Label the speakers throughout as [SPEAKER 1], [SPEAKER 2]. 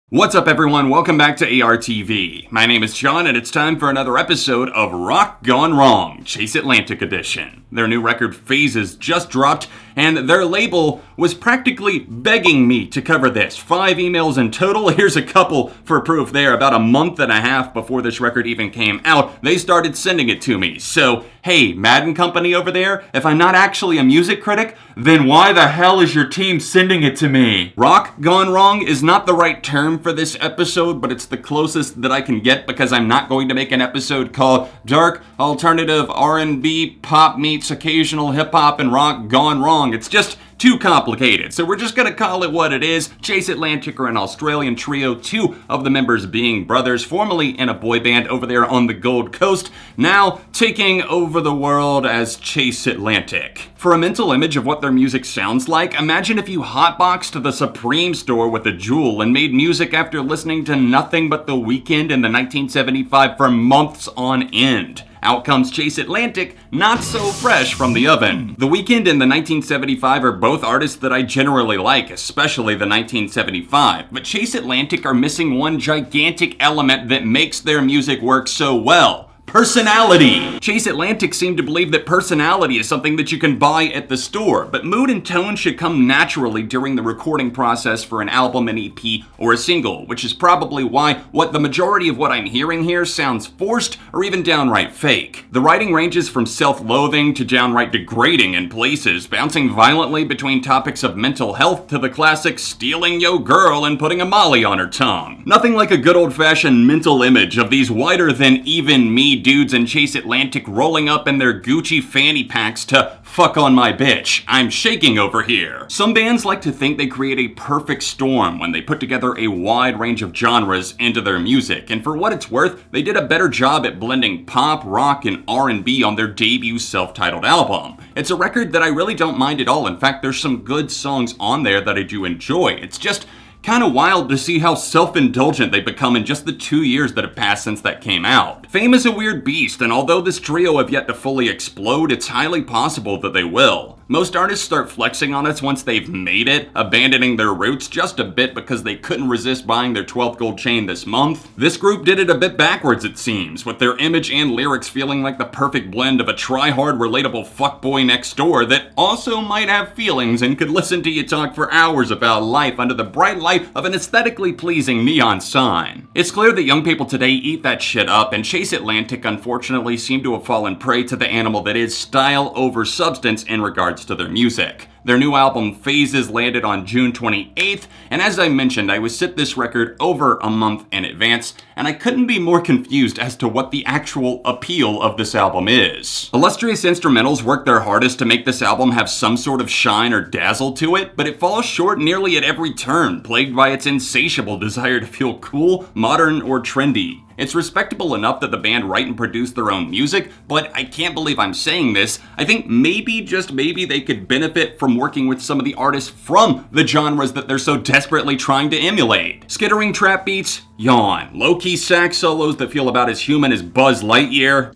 [SPEAKER 1] What's up everyone, welcome back to ARTV. My name is Sean and it's time for another episode of Rock Gone Wrong, Chase Atlantic Edition. Their new record Phases just dropped and their label was practically begging me to cover this. 5 emails in total, here's a couple for proof there. About a month and a half before this record even came out, they started sending it to me. So, hey, Madden Company over there, if I'm not actually a music critic, then why the hell is your team sending it to me? Rock Gone Wrong is not the right term for this episode, but it's the closest that I can get because I'm not going to make an episode called Dark Alternative R&B Pop Meets Occasional Hip Hop and Rock Gone Wrong. It's just too complicated, so we're just gonna call it what it is. Chase Atlantic are an Australian trio, 2 of the members being brothers, formerly in a boy band over there on the Gold Coast, now taking over the world as Chase Atlantic. For a mental image of what their music sounds like, imagine if you hotboxed the Supreme store with a Juul and made music after listening to nothing but The Weeknd in the 1975 for months on end. Out comes Chase Atlantic, not so fresh from the oven. The Weeknd and the 1975 are both artists that I generally like, especially the 1975, but Chase Atlantic are missing one gigantic element that makes their music work so well. Personality. Chase Atlantic seem to believe that personality is something that you can buy at the store, but mood and tone should come naturally during the recording process for an album, an EP, or a single, which is probably why the majority of what I'm hearing here sounds forced or even downright fake. The writing ranges from self-loathing to downright degrading in places, bouncing violently between topics of mental health to the classic stealing yo girl and putting a molly on her tongue. Nothing like a good old-fashioned mental image of these whiter than even me dudes in Chase Atlantic rolling up in their Gucci fanny packs to fuck on my bitch. I'm shaking over here. Some bands like to think they create a perfect storm when they put together a wide range of genres into their music, and for what it's worth, they did a better job at blending pop, rock, and R&B on their debut self-titled album. It's a record that I really don't mind at all. In fact, there's some good songs on there that I do enjoy. It's just kind of wild to see how self-indulgent they've become in just the 2 years that have passed since that came out. Fame is a weird beast, and although this trio have yet to fully explode, it's highly possible that they will. Most artists start flexing on us once they've made it, abandoning their roots just a bit because they couldn't resist buying their 12th gold chain this month. This group did it a bit backwards, it seems, with their image and lyrics feeling like the perfect blend of a try-hard, relatable fuckboy next door that also might have feelings and could listen to you talk for hours about life under the bright light of an aesthetically pleasing neon sign. It's clear that young people today eat that shit up, and Chase Atlantic unfortunately seem to have fallen prey to the animal that is style over substance in regards to their music. Their new album Phases landed on June 28th, and as I mentioned, I was sent this record over a month in advance, and I couldn't be more confused as to what the actual appeal of this album is. Illustrious instrumentals work their hardest to make this album have some sort of shine or dazzle to it, but it falls short nearly at every turn, plagued by its insatiable desire to feel cool, modern, or trendy. It's respectable enough that the band write and produce their own music, but I can't believe I'm saying this. I think maybe, just maybe, they could benefit from working with some of the artists from the genres that they're so desperately trying to emulate. Skittering trap beats? Yawn. Low-key sax solos that feel about as human as Buzz Lightyear?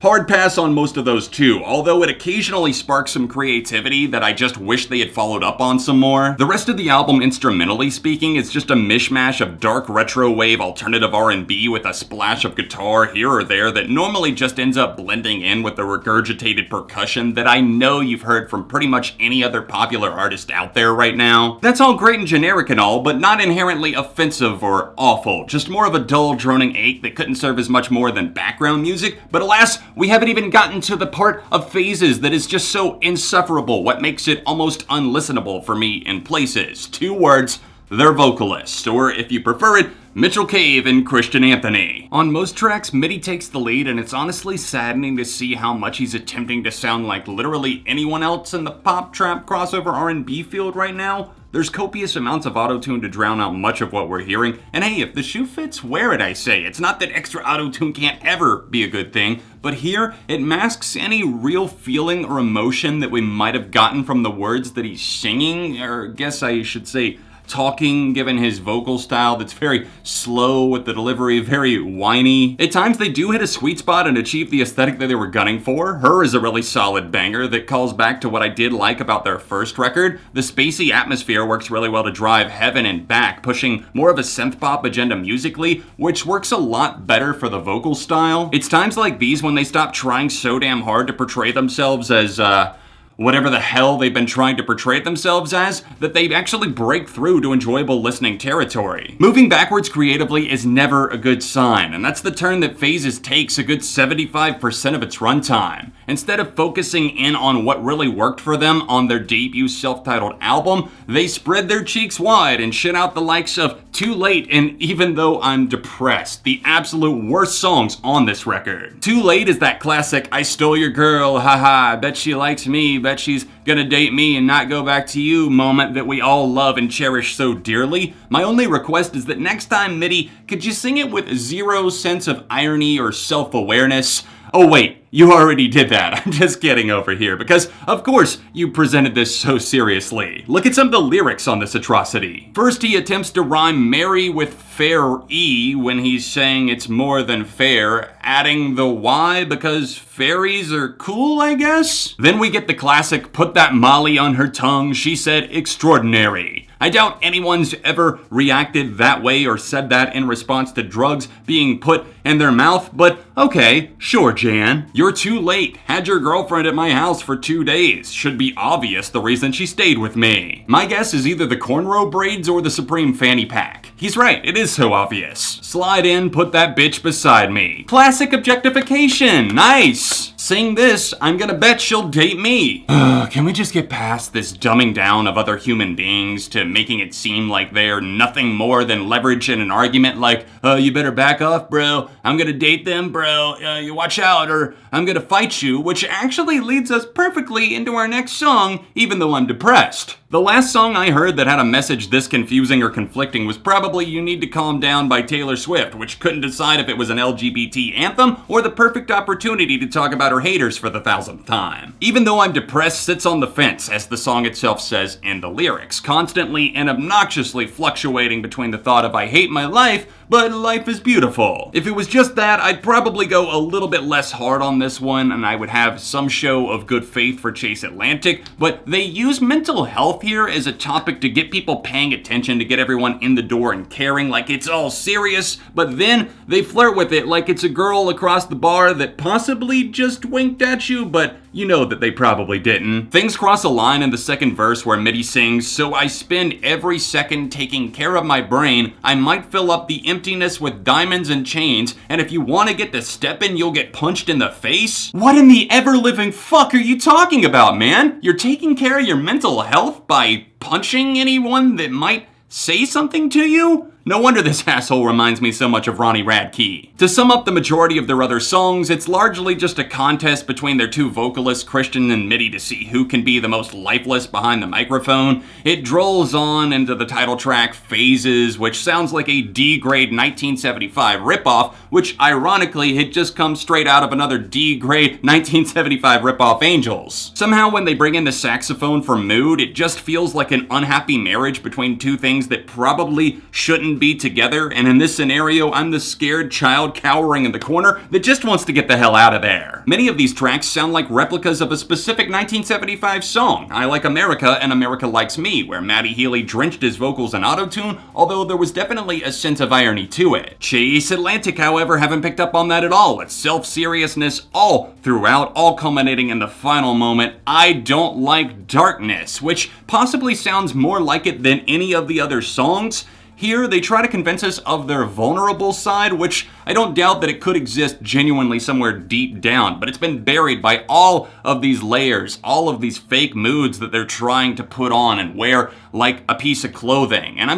[SPEAKER 1] Hard pass on most of those too, although it occasionally sparks some creativity that I just wish they had followed up on some more. The rest of the album, instrumentally speaking, is just a mishmash of dark retro wave alternative R&B with a splash of guitar here or there that normally just ends up blending in with the regurgitated percussion that I know you've heard from pretty much any other popular artist out there right now. That's all great and generic and all, but not inherently offensive or awful, just more of a dull droning ache that couldn't serve as much more than background music, but alas, we haven't even gotten to the part of Phases that is just so insufferable, what makes it almost unlistenable for me in places. 2 words, their vocalists, or if you prefer it, Mitchell Cave and Christian Anthony. On most tracks, Mitty takes the lead, and it's honestly saddening to see how much he's attempting to sound like literally anyone else in the pop trap crossover R&B field right now. There's copious amounts of autotune to drown out much of what we're hearing, and hey, if the shoe fits, wear it, I say. It's not that extra autotune can't ever be a good thing, but here, it masks any real feeling or emotion that we might have gotten from the words that he's singing, or I guess I should say talking given his vocal style that's very slow with the delivery, very whiny. At times they do hit a sweet spot and achieve the aesthetic that they were gunning for. Her is a really solid banger that calls back to what I did like about their first record. The spacey atmosphere works really well to drive Heaven and Back, pushing more of a synth pop agenda musically, which works a lot better for the vocal style. It's times like these when they stop trying so damn hard to portray themselves as, whatever the hell they've been trying to portray themselves as, that they actually break through to enjoyable listening territory. Moving backwards creatively is never a good sign, and that's the turn that Phases takes a good 75% of its runtime. Instead of focusing in on what really worked for them on their debut self-titled album, they spread their cheeks wide and shit out the likes of Too Late and Even Though I'm Depressed, the absolute worst songs on this record. Too Late is that classic, I stole your girl, haha, bet she likes me, bet she's gonna date me and not go back to you moment that we all love and cherish so dearly. My only request is that next time, MIDI, could you sing it with zero sense of irony or self-awareness? Oh wait, you already did that. I'm just kidding over here because, of course, you presented this so seriously. Look at some of the lyrics on this atrocity. First, he attempts to rhyme Mary with fair-e when he's saying it's more than fair, adding the Y because fairies are cool, I guess? Then we get the classic, put that Molly on her tongue, she said extraordinary. I doubt anyone's ever reacted that way or said that in response to drugs being put in their mouth, but okay, sure, Jan. You're too late. Had your girlfriend at my house for 2 days. Should be obvious the reason she stayed with me. My guess is either the cornrow braids or the Supreme fanny pack. He's right, it is so obvious. Slide in, put that bitch beside me. Classic objectification, nice. Sing this, I'm gonna bet she'll date me. Can we just get past this dumbing down of other human beings to making it seem like they're nothing more than leverage in an argument like, you better back off, bro, I'm gonna date them, bro, you watch out, or I'm gonna fight you, which actually leads us perfectly into our next song, Even Though I'm Depressed. The last song I heard that had a message this confusing or conflicting was probably You Need to Calm Down by Taylor Swift, which couldn't decide if it was an LGBT anthem or the perfect opportunity to talk about her haters for the 1000th time. Even Though I'm Depressed sits on the fence, as the song itself says in the lyrics, constantly and obnoxiously fluctuating between the thought of I hate my life, but life is beautiful. If it was just that, I'd probably go a little bit less hard on this one, and I would have some show of good faith for Chase Atlantic, but they use mental health here as a topic to get people paying attention, to get everyone in the door and caring like it's all serious, but then they flirt with it like it's a girl across the bar that possibly just winked at you, but you know that they probably didn't. Things cross a line in the second verse where MIDI sings, so I spend every second taking care of my brain, I might fill up the emptiness with diamonds and chains, and if you want to get the step in, you'll get punched in the face? What in the ever-living fuck are you talking about, man? You're taking care of your mental health by punching anyone that might say something to you? No wonder this asshole reminds me so much of Ronnie Radke. To sum up the majority of their other songs, it's largely just a contest between their two vocalists, Christian and MIDI, to see who can be the most lifeless behind the microphone. It drolls on into the title track, Phases, which sounds like a D-grade 1975 ripoff, which ironically had just come straight out of another D-grade 1975 ripoff, Angels. Somehow when they bring in the saxophone for mood, it just feels like an unhappy marriage between two things that probably shouldn't be together, and in this scenario, I'm the scared child cowering in the corner that just wants to get the hell out of there. Many of these tracks sound like replicas of a specific 1975 song, I Like America and America Likes Me, where Matty Healy drenched his vocals in autotune, although there was definitely a sense of irony to it. Chase Atlantic, however, haven't picked up on that at all. It's self-seriousness all throughout, all culminating in the final moment, I Don't Like Darkness, which possibly sounds more like it than any of the other songs. Here, they try to convince us of their vulnerable side, which I don't doubt that it could exist genuinely somewhere deep down, but it's been buried by all of these layers, all of these fake moods that they're trying to put on and wear like a piece of clothing. And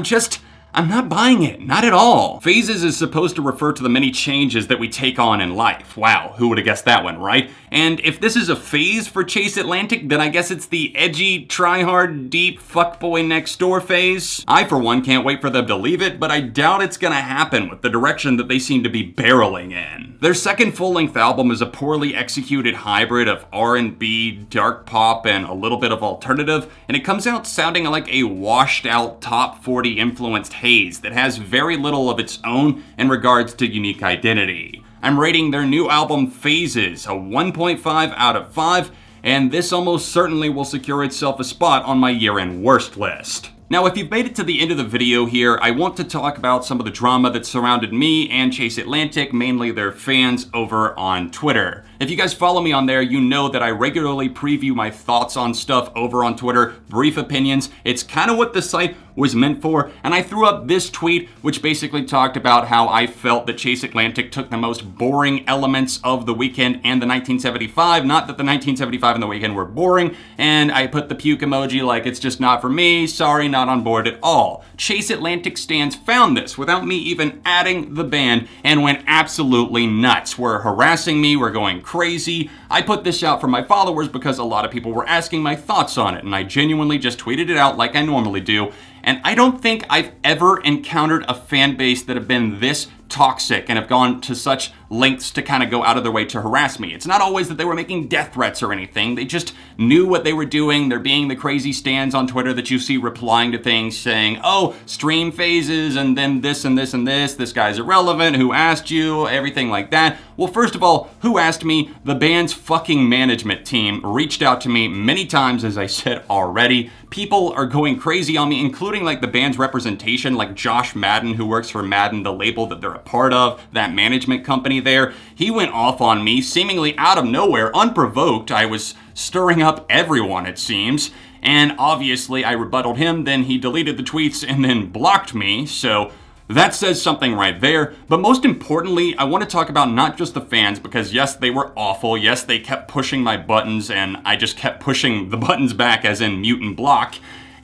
[SPEAKER 1] I'm not buying it, not at all. Phases is supposed to refer to the many changes that we take on in life. Wow, who would have guessed that one, right? And if this is a phase for Chase Atlantic, then I guess it's the edgy, try-hard, deep, fuckboy next door phase. I, for one, can't wait for them to leave it, but I doubt it's gonna happen with the direction that they seem to be barreling in. Their second full-length album is a poorly executed hybrid of R&B, dark pop, and a little bit of alternative, and it comes out sounding like a washed-out top 40 influenced haze that has very little of its own in regards to unique identity. I'm rating their new album Phases a 1.5 out of 5, and this almost certainly will secure itself a spot on my year-end worst list. Now, if you've made it to the end of the video here, I want to talk about some of the drama that surrounded me and Chase Atlantic, mainly their fans over on Twitter. If you guys follow me on there, you know that I regularly preview my thoughts on stuff over on Twitter, brief opinions. It's kind of what the site was meant for, and I threw up this tweet which basically talked about how I felt that Chase Atlantic took the most boring elements of The Weeknd and the 1975, not that the 1975 and The Weeknd were boring, and I put the puke emoji like it's just not for me, sorry, not on board at all. Chase Atlantic stans found this without me even adding the band and went absolutely nuts. Were harassing me, were going crazy. I put this out for my followers because a lot of people were asking my thoughts on it, and I genuinely just tweeted it out like I normally do. And I don't think I've ever encountered a fan base that have been this toxic and have gone to such lengths to kind of go out of their way to harass me. It's not always that they were making death threats or anything. They just knew what they were doing. They're being the crazy stans on Twitter that you see replying to things saying, oh, stream phases and then this and this and this guy's irrelevant, who asked you, everything like that. Well, first of all, who asked me? The band's fucking management team reached out to me many times, as I said already. People are going crazy on me, including like the band's representation, like Josh Madden, who works for Madden, the label that they're a part of, that management company there. He went off on me, seemingly out of nowhere, unprovoked. I was stirring up everyone, it seems. And obviously I rebutted him, then he deleted the tweets and then blocked me, so that says something right there. But most importantly, I want to talk about not just the fans, because yes, they were awful. Yes, they kept pushing my buttons and I just kept pushing the buttons back, as in mute and block.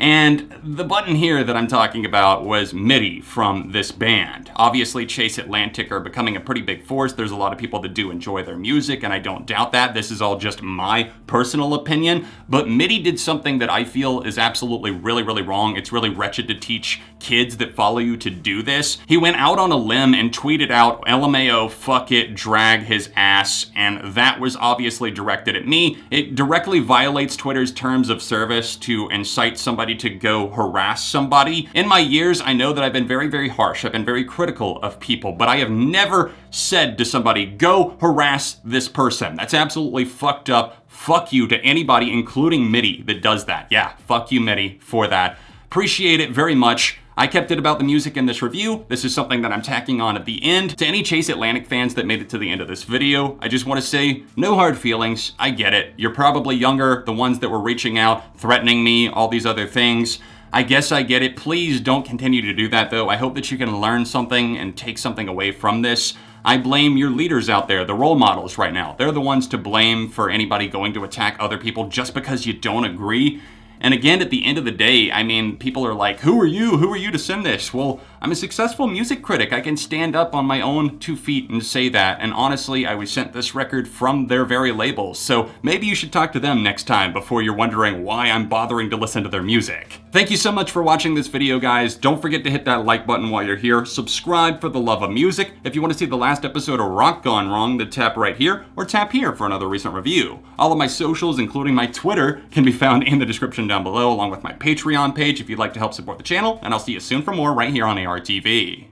[SPEAKER 1] And the button here that I'm talking about was MIDI from this band. Obviously, Chase Atlantic are becoming a pretty big force. There's a lot of people that do enjoy their music, and I don't doubt that. This is all just my personal opinion. But MIDI did something that I feel is absolutely really, really wrong. It's really wretched to teach kids that follow you to do this. He went out on a limb and tweeted out, LMAO, fuck it, drag his ass, and that was obviously directed at me. It directly violates Twitter's terms of service to incite somebody to go harass somebody. In my years, I know that I've been very, very harsh. I've been very critical of people, but I have never said to somebody, go harass this person. That's absolutely fucked up. Fuck you to anybody, including MIDI, that does that. Yeah, fuck you, MIDI, for that. Appreciate it very much. I kept it about the music in this review. This is something that I'm tacking on at the end. To any Chase Atlantic fans that made it to the end of this video, I just want to say, no hard feelings. I get it. You're probably younger, the ones that were reaching out, threatening me, all these other things. I guess I get it. Please don't continue to do that, though. I hope that you can learn something and take something away from this. I blame your leaders out there, the role models right now. They're the ones to blame for anybody going to attack other people just because you don't agree. And again, at the end of the day, I mean, people are like, who are you? Who are you to send this? Well, I'm a successful music critic. I can stand up on my own 2 feet and say that. And honestly, I was sent this record from their very labels. So maybe you should talk to them next time before you're wondering why I'm bothering to listen to their music. Thank you so much for watching this video, guys. Don't forget to hit that like button while you're here. Subscribe for the love of music. If you want to see the last episode of Rock Gone Wrong, then tap right here or tap here for another recent review. All of my socials, including my Twitter, can be found in the description down below, along with my Patreon page if you'd like to help support the channel, and I'll see you soon for more right here on ARTV.